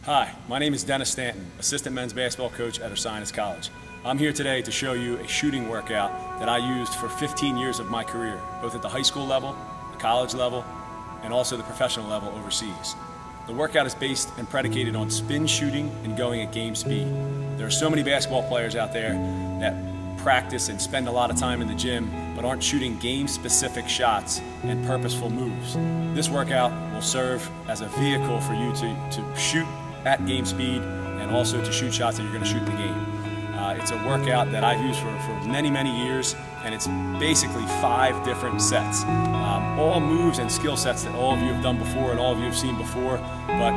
Hi, my name is Dennis Stanton, assistant men's basketball coach at Ursinus College. I'm here today to show you a shooting workout that I used for 15 years of my career, both at the high school level, the college level, and also the professional level overseas. The workout is based and predicated on spin shooting and going at game speed. There are so many basketball players out there that practice and spend a lot of time in the gym but aren't shooting game-specific shots and purposeful moves. This workout will serve as a vehicle for you to shoot at game speed and also to shoot shots that you're going to shoot in the game. It's a workout that I've used for many, many years, and it's basically 5 different sets. All moves and skill sets that all of you have done before and all of you have seen before, but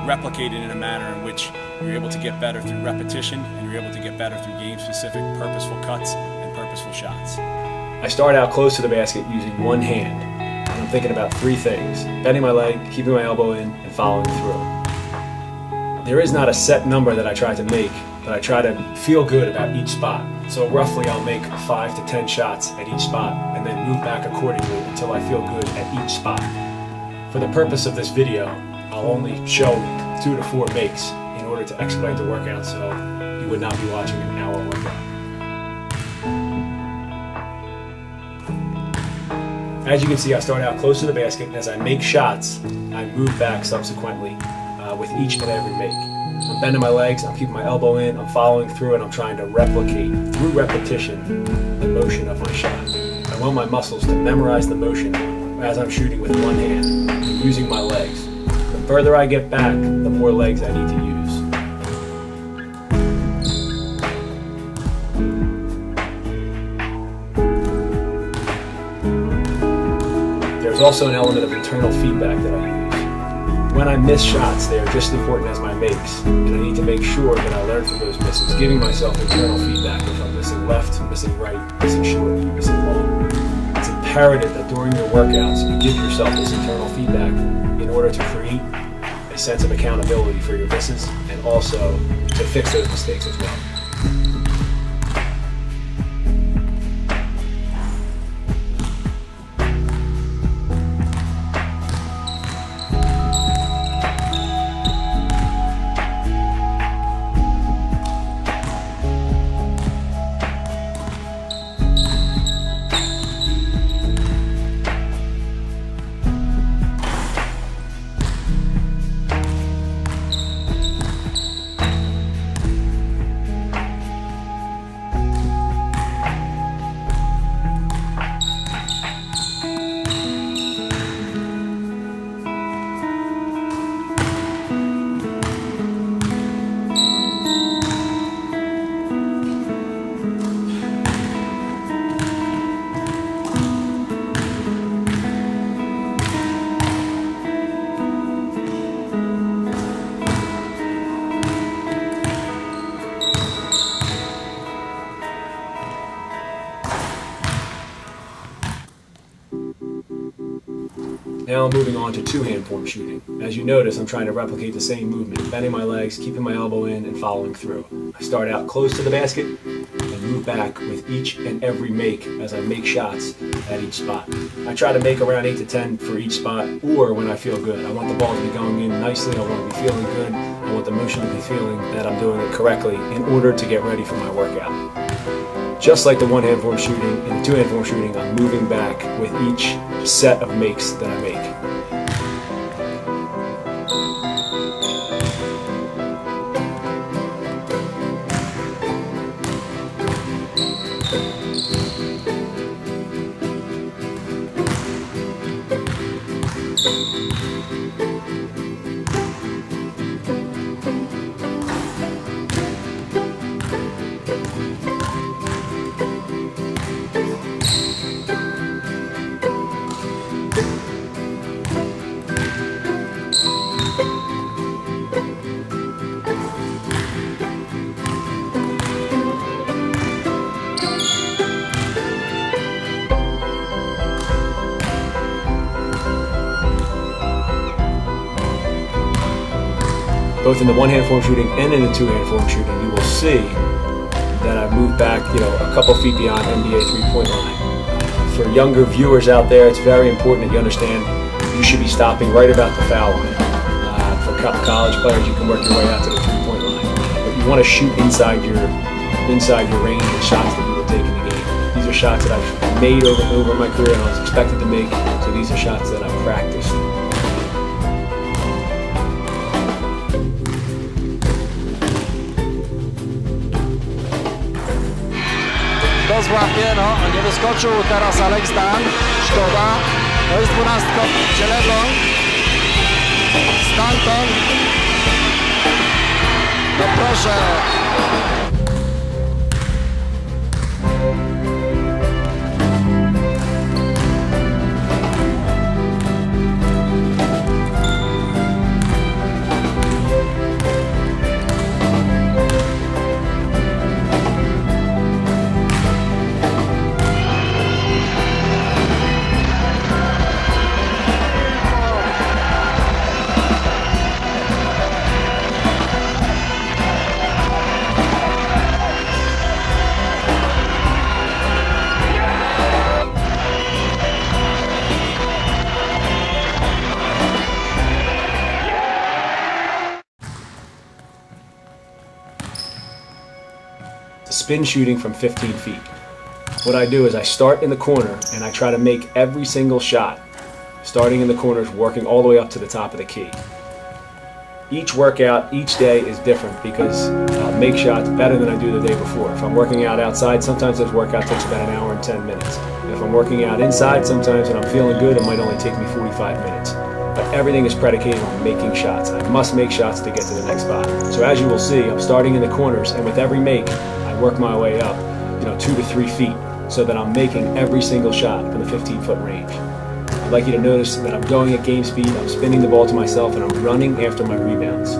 replicated in a manner in which you're able to get better through repetition and you're able to get better through game-specific purposeful cuts and purposeful shots. I start out close to the basket using one hand, and I'm thinking about 3 things: bending my leg, keeping my elbow in, and following through. There is not a set number that I try to make, but I try to feel good about each spot. So roughly I'll make 5 to 10 shots at each spot and then move back accordingly until I feel good at each spot. For the purpose of this video, I'll only show 2 to 4 makes in order to expedite the workout, so you would not be watching an hour workout. As you can see, I start out close to the basket, and as I make shots, I move back subsequently with each and every make. I'm bending my legs, I'm keeping my elbow in, I'm following through, and I'm trying to replicate, through repetition, the motion of my shot. I want my muscles to memorize the motion as I'm shooting with one hand and using my legs. The further I get back, the more legs I need to use. There's also an element of internal feedback that I use. When I miss shots, they are just as important as my makes, and I need to make sure that I learn from those misses, giving myself internal feedback if I'm missing left, missing right, missing short, missing long. It's imperative that during your workouts you give yourself this internal feedback in order to create a sense of accountability for your misses and also to fix those mistakes as well. Now I'm moving on to 2-hand form shooting. As you notice, I'm trying to replicate the same movement, bending my legs, keeping my elbow in, and following through. I start out close to the basket and move back with each and every make as I make shots at each spot. I try to make around 8 to 10 for each spot, or when I feel good. I want the ball to be going in nicely, I want to be feeling good, I want the motion to be feeling that I'm doing it correctly in order to get ready for my workout. Just like the 1-hand form shooting, in the 2-hand form shooting, I'm moving back with each set of makes that I make. Both in the 1-hand form shooting and in the 2-hand form shooting, you will see that I've moved back, a couple feet beyond NBA 3-point line. For younger viewers out there, it's very important that you understand you should be stopping right about the foul line. For college players, you can work your way out to the three-point line. But you want to shoot inside your range of shots that you will take in the game. These are shots that I've made over my career and I was expected to make, so these are shots that I've practiced. Złapie, no, nie wyskoczył teraz Alex Dan, szkoda, to jest 12, Dribble, Stanton, no proszę. Spin shooting from 15 feet. What I do is I start in the corner and I try to make every single shot, starting in the corners, working all the way up to the top of the key. Each workout, each day is different because I'll make shots better than I do the day before. If I'm working out outside, sometimes this workout takes about an hour and 10 minutes. If I'm working out inside, sometimes when I'm feeling good, it might only take me 45 minutes. But everything is predicated on making shots. I must make shots to get to the next spot. So as you will see, I'm starting in the corners, and with every make, I work my way up, 2 to 3 feet, so that I'm making every single shot from the 15-foot range. I'd like you to notice that I'm going at game speed, I'm spinning the ball to myself, and I'm running after my rebounds.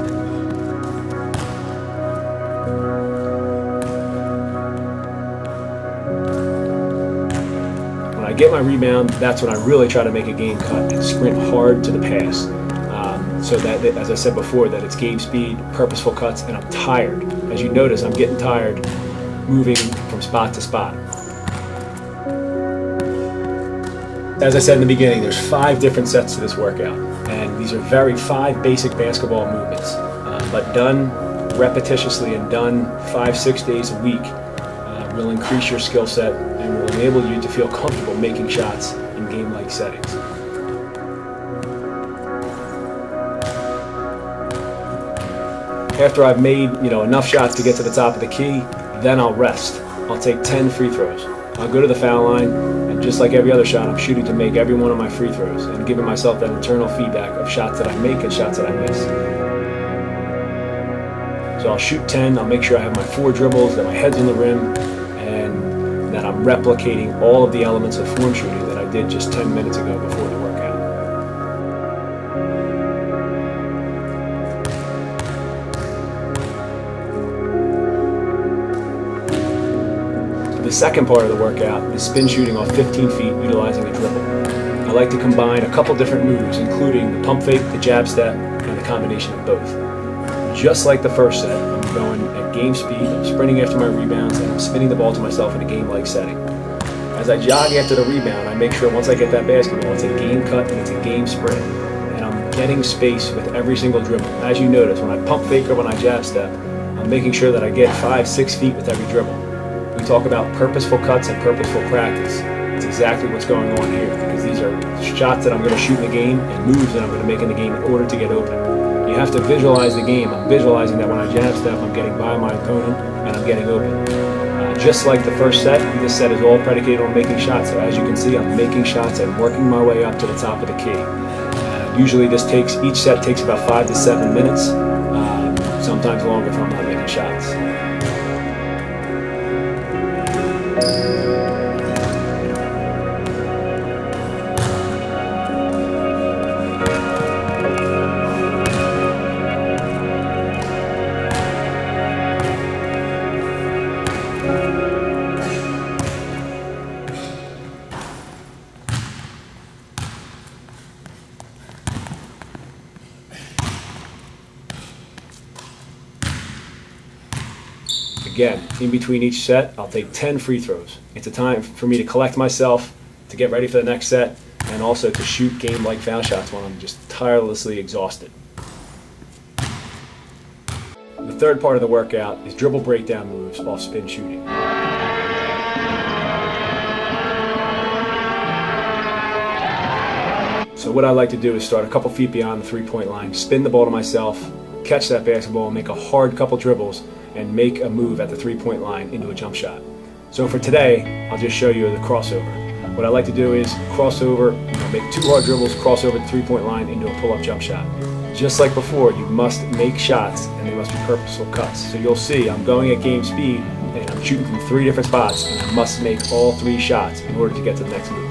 When I get my rebound, that's when I really try to make a game cut and sprint hard to the pass. So that, as I said before, that it's game speed, purposeful cuts, and I'm tired. As you notice, I'm getting tired moving from spot to spot. As I said in the beginning, there's 5 different sets to this workout, and these are 5 basic basketball movements, but done repetitiously and done 5-6 days a week will increase your skill set and will enable you to feel comfortable making shots in game-like settings. After I've made enough shots to get to the top of the key, then I'll rest. I'll take 10 free throws. I'll go to the foul line, and just like every other shot, I'm shooting to make every one of my free throws and giving myself that internal feedback of shots that I make and shots that I miss. So I'll shoot 10, I'll make sure I have my 4 dribbles, that my head's on the rim, and that I'm replicating all of the elements of form shooting that I did just 10 minutes ago before the workout. The second part of the workout is spin shooting off 15 feet utilizing a dribble. I like to combine a couple different moves, including the pump fake, the jab step, and the combination of both. Just like the first set, I'm going at game speed, I'm sprinting after my rebounds, and I'm spinning the ball to myself in a game-like setting. As I jog after the rebound, I make sure once I get that basketball, it's a game cut and it's a game sprint. And I'm getting space with every single dribble. As you notice, when I pump fake or when I jab step, I'm making sure that I get 5-6 feet with every dribble. We talk about purposeful cuts and purposeful practice. It's exactly what's going on here, because these are shots that I'm going to shoot in the game and moves that I'm going to make in the game in order to get open. You have to visualize the game. I'm visualizing that when I jab step, I'm getting by my opponent and I'm getting open. Just like the first set, this set is all predicated on making shots. So as you can see, I'm making shots and working my way up to the top of the key. Usually each set takes about 5 to 7 minutes, sometimes longer if I'm not making shots. Again, in between each set, I'll take 10 free throws. It's a time for me to collect myself, to get ready for the next set, and also to shoot game-like foul shots when I'm just tirelessly exhausted. The third part of the workout is dribble breakdown moves off spin shooting. So what I like to do is start a couple feet beyond the three-point line, spin the ball to myself, catch that basketball, make a hard couple dribbles, and make a move at the three-point line into a jump shot. So for today, I'll just show you the crossover. What I like to do is crossover, make 2 hard dribbles, cross over the three-point line into a pull-up jump shot. Just like before, you must make shots and they must be purposeful cuts. So you'll see I'm going at game speed and I'm shooting from 3 different spots and I must make all 3 shots in order to get to the next move.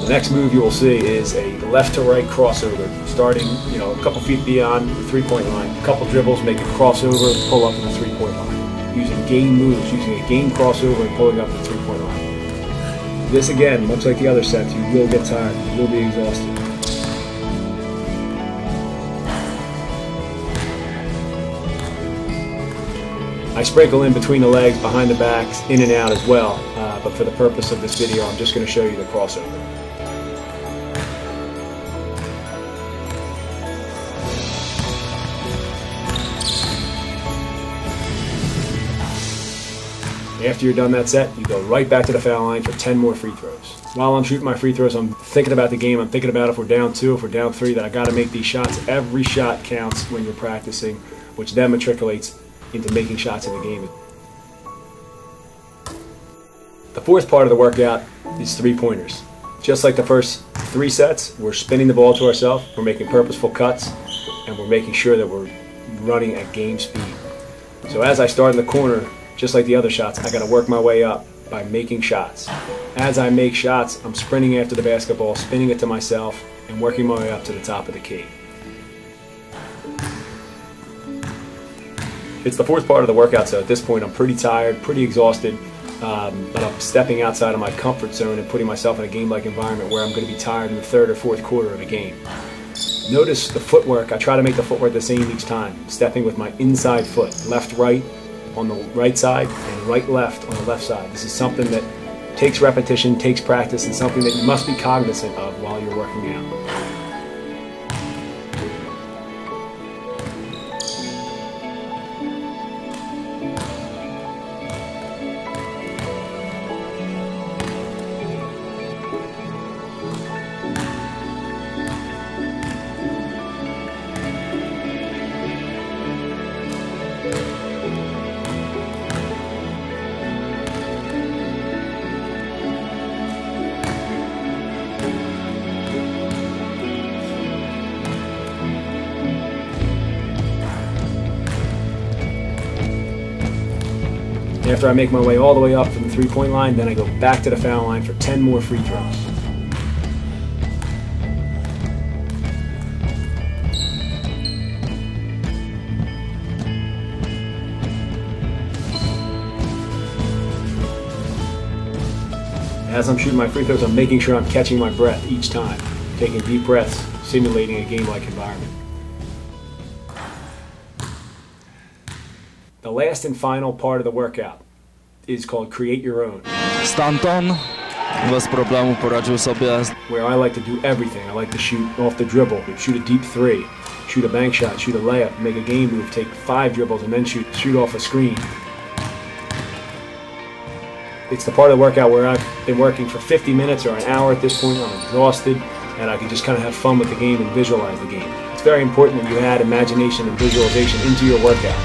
The next move you will see is a left to right crossover, starting a couple feet beyond the three-point line. A couple dribbles, make a crossover, pull up to the three-point line. Using game moves, using a game crossover and pulling up to the three-point line. This again, much like the other sets, you will get tired, you will be exhausted. I sprinkle in between the legs, behind the backs, in and out as well, but for the purpose of this video, I'm just going to show you the crossover. After you're done that set, you go right back to the foul line for 10 more free throws. While I'm shooting my free throws, I'm thinking about the game. I'm thinking about if we're down 2, if we're down 3, that I got to make these shots. Every shot counts when you're practicing, which then matriculates into making shots in the game. The fourth part of the workout is three-pointers. Just like the first 3 sets, we're spinning the ball to ourselves, we're making purposeful cuts, and we're making sure that we're running at game speed. So as I start in the corner, just like the other shots, I got to work my way up by making shots. As I make shots, I'm sprinting after the basketball, spinning it to myself, and working my way up to the top of the key. It's the fourth part of the workout, so at this point I'm pretty tired, pretty exhausted, but I'm stepping outside of my comfort zone and putting myself in a game-like environment where I'm going to be tired in the third or fourth quarter of a game. Notice the footwork. I try to make the footwork the same each time, stepping with my inside foot, left-right, on the right side and right-left on the left side. This is something that takes repetition, takes practice, and something that you must be cognizant of while you're working out. After I make my way all the way up from the three-point line, then I go back to the foul line for 10 more free throws. As I'm shooting my free throws, I'm making sure I'm catching my breath each time, taking deep breaths, simulating a game-like environment. The last and final part of the workout is called Create Your Own. Stanton bez problemu poradził sobie. Where I like to do everything. I like to shoot off the dribble, shoot a deep 3, shoot a bank shot, shoot a layup, make a game move, take 5 dribbles, and then shoot off a screen. It's the part of the workout where I've been working for 50 minutes or an hour at this point. I'm exhausted, and I can just kind of have fun with the game and visualize the game. It's very important that you add imagination and visualization into your workout.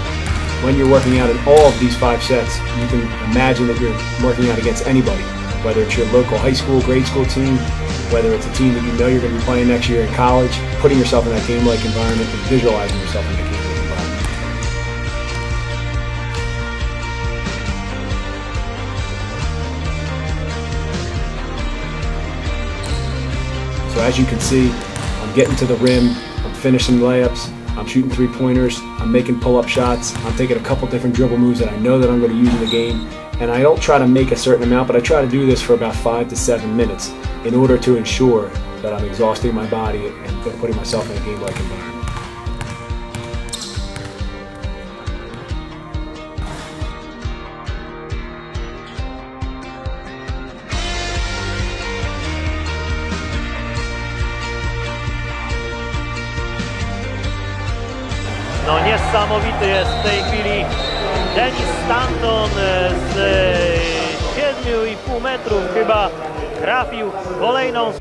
When you're working out in all of these 5 sets, you can imagine that you're working out against anybody, whether it's your local high school, grade school team, whether it's a team that you know you're going to be playing next year in college, putting yourself in that game-like environment and visualizing yourself in that game-like environment. So as you can see, I'm getting to the rim, I'm finishing layups, I'm shooting 3-pointers, I'm making pull-up shots, I'm taking a couple different dribble moves that I know that I'm going to use in the game, and I don't try to make a certain amount, but I try to do this for about 5 to 7 minutes in order to ensure that I'm exhausting my body and putting myself in a game-like environment. No niesamowity jest w tej chwili Dennis Stanton z 7,5 metrów chyba trafił kolejną.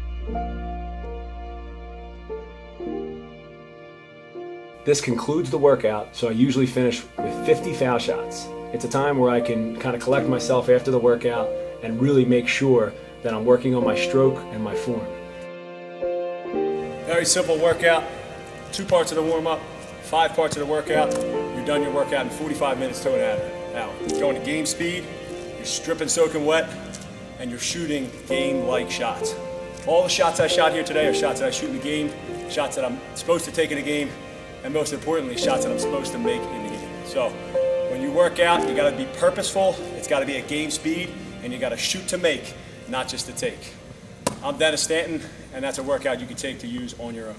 This concludes the workout, so I usually finish with 50 foul shots. It's a time where I can kind of collect myself after the workout and really make sure that I'm working on my stroke and my form. Very simple workout, 2 parts of the warm-up, 5 parts of the workout. You're done your workout in 45 minutes to an hour. You're going to game speed, you're stripping soaking wet, and you're shooting game-like shots. All the shots I shot here today are shots that I shoot in the game, shots that I'm supposed to take in a game, and most importantly, shots that I'm supposed to make in the game. So when you work out, you gotta be purposeful, it's gotta be at game speed, and you gotta shoot to make, not just to take. I'm Dennis Stanton, and that's a workout you can take to use on your own.